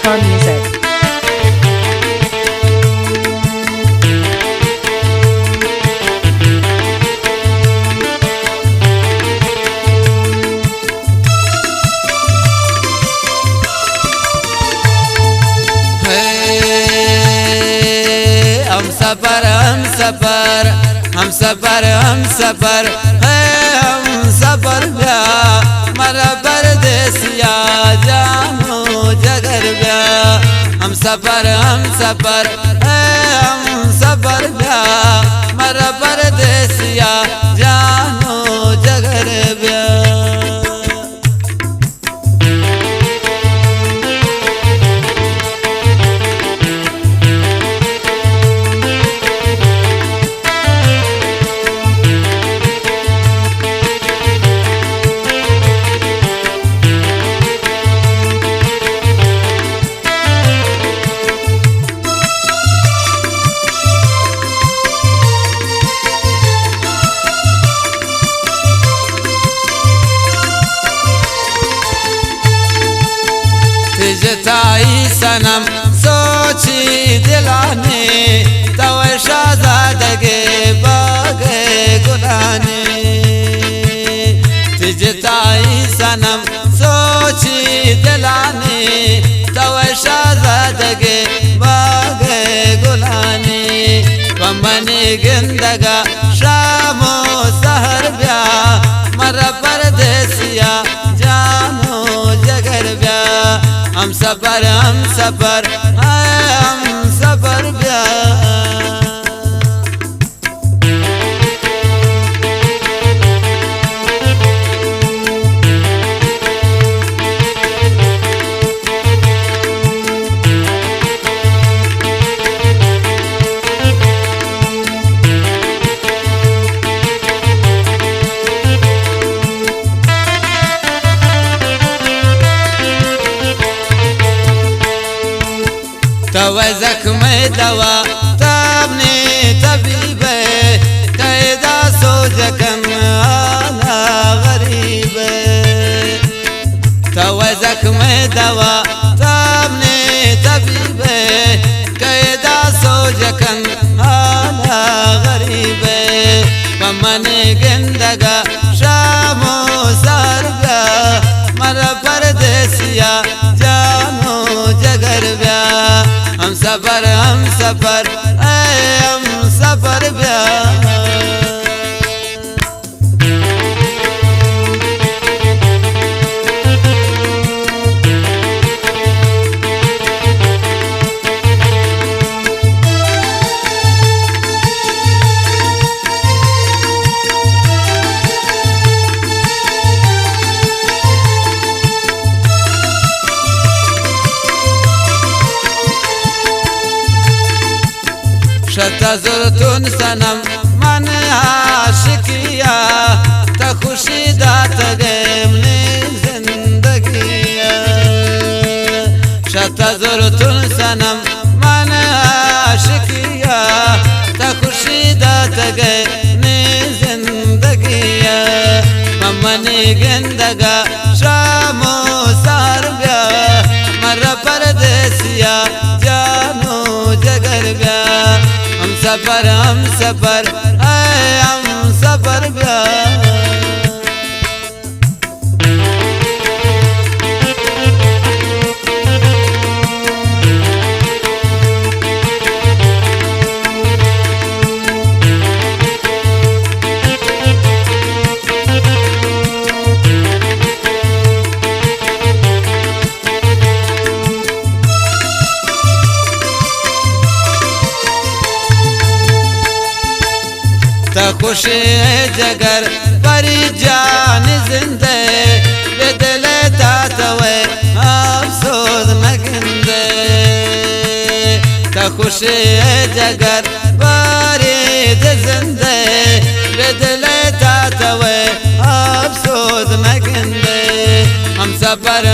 Hardcore music. हम सफर हम सफर हम सफर हम सफर है हम सफर ब्या मरा परदेसिया जानो जगर ब्या हम सफर है हम सफर ब्या मरा परदेसिया जानो जगर ब्या जताई सनम सोची दिलाने तव शाहज़ादगे बागे गुलाने जताई सनम सोची दिलाने तव शाहज़ादगे बागे गुलाने पमने गिंदगा शामो सहर ब्या मरा परदेसिया जानो जगर ब्या हम सफर हम सफर ब्या तव जख्म दवा तबने तबीब कैदा सो जखम आला गरीब तव जख्म दवा तबने तबीब कैदा सो जखम आला गरीब पमन गिंदगा शामो सरगा मरा परदेसिया जानो जगर ब्या हम सफर ब्या शतजुरतुन सनम मन आशिकिया त खुशी दात गमने जिंदगिया शतजुरतुन सनम मन आशिकिया त खुशी दात गमने जिंदगिया ममन गिंदगा शामो सार ब्या मरा परदेसिया जानो जगर ब्या हम सफर ब्या खुशी जगर परी जान जिंदे बेदले तातवे अफसोस मगिंदे खुशी जगर परी जिंदे बेदले तातवे अफसोस मगिंदे हम सफर